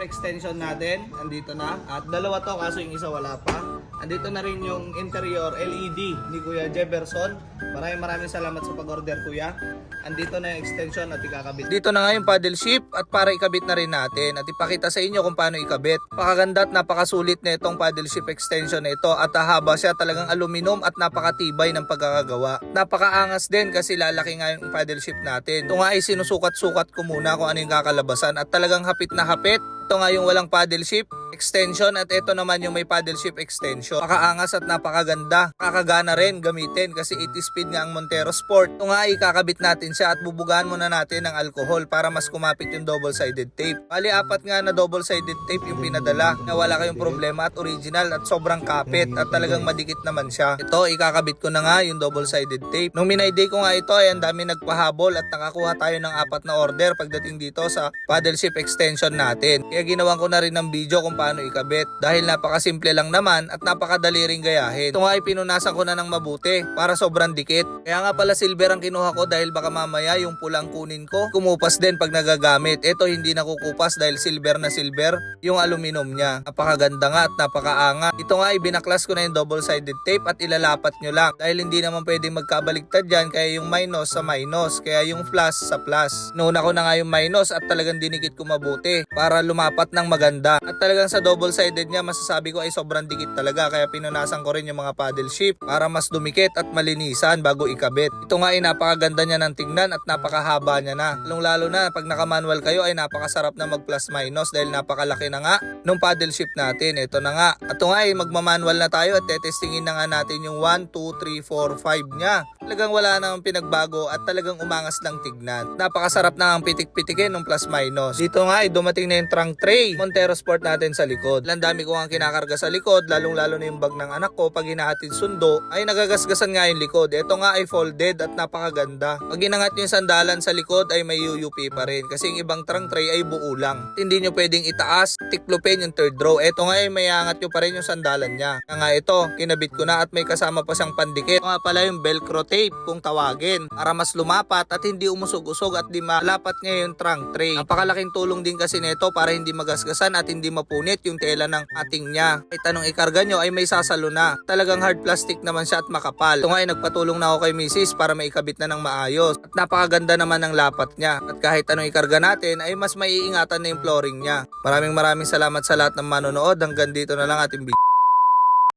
extension natin. Andito na. At dalawa to kaso yung isa wala pa. Andito na rin yung interior LED ni Kuya Jefferson. Maraming salamat sa pag-order, Kuya. Andito na yung extension at ikakabit. Dito na nga yung paddle ship at para ikabit na rin natin at ipakita sa inyo kung paano ikabit. Pakaganda at napakasulit na itong paddle ship extension na ito at haba siya, talagang aluminum at napakatibay ng pagkakagawa. Napakaangas din kasi lalaki nga yung paddle ship natin. Ito nga ay sinusukat-sukat ko muna kung ano yung kakalabasan at talagang hapit na hapit. Ito nga yung walang paddle ship extension at ito naman yung may paddle ship extension. Napakaangas at napakaganda. Kakagana rin gamitin kasi 80 speed nga ang Montero Sport. Ito nga ay kakabit natin siya at bubugahan muna natin ng alcohol para mas kumapit yung double-sided tape. Bali, 4 nga na double-sided tape yung pinadala na wala kayong problema at original at sobrang kapit at talagang madikit naman siya. Ito, ikakabit ko na nga yung double-sided tape. Nung minayday ko nga ito ay ang dami nagpahabol at nakakuha tayo ng 4 na order pagdating dito sa paddle ship extension natin. Kaya ginawan ko na rin ng video kung paano ikabit dahil napakasimple lang naman at napakadali ring gayahin. Ito nga ay pinunasan ko na ng mabuti para sobrang dikit. Kaya nga pala silver ang kinuha ko dahil baka mamaya yung pulang kunin ko kumupas din pag nagagamit. Ito hindi nakukupas dahil silver na silver yung aluminum niya. Napakaganda nga at napakaangat. Ito nga ay binaklas ko na yung double-sided tape at ilalapat nyo lang dahil hindi naman pwedeng magkabaligtad dyan, kaya yung minus sa minus, kaya yung plus sa plus. Nuna ko na nga yung minus at talagang dinikit ko mabuti para lumapat ng maganda. At talagang sa double-sided niya masasabi ko ay sobrang dikit talaga, kaya pinunasan ko rin yung mga paddle ship para mas dumikit at malinisan bago ikabit. Ito nga ay napakaganda niya ng tingnan at napakahaba niya na. Lalo na pag naka-manual kayo ay napakasarap na mag plus minus dahil napakalaki na nga nung paddle ship natin. Ito na nga. Ito nga ay magmamanual na tayo at testingin na nga natin yung 1, 2, 3, 4, 5 niya. Talagang wala namang pinagbago at talagang umangas lang tignan. Napakasarap na ang pitik-pitikin ng plus minus. Dito nga ay dumating na yung trunk tray Montero Sport natin sa likod. Ang dami ko ang kinakarga sa likod, lalong-lalo na yung bag ng anak ko. Pag hinahatid sundo ay nagagasgasan nga yung likod. Ito nga ay folded at napakaganda. Pag inangat yung sandalan sa likod ay may UUP pa rin kasi yung ibang trunk tray ay buo lang. Hindi nyo pwedeng itaas, tiklopin yung third row. Ito nga ay may angat nyo pa rin yung sandalan niya. Kaya nga ito, kinabit ko na at may kasama pa siyang pandikit. Ito nga pala yung velcro tape kung tawagin para mas lumapat at hindi umusog-usog at di malapat nga yung trunk tray. Napakalaking tulong din kasi nito para hindi magasgasan at hindi mapunit yung tela ng ating niya. Kahit anong ikarga nyo ay may sasalo na. Talagang hard plastic naman siya at makapal. Ito nga ay nagpatulong na ako kay Mrs. para maikabit na ng maayos. At napakaganda naman ng lapat niya. At kahit anong ikarga natin ay mas maiingatan na yung flooring niya. Maraming salamat sa lahat ng manonood. Hanggang dito na lang ating video.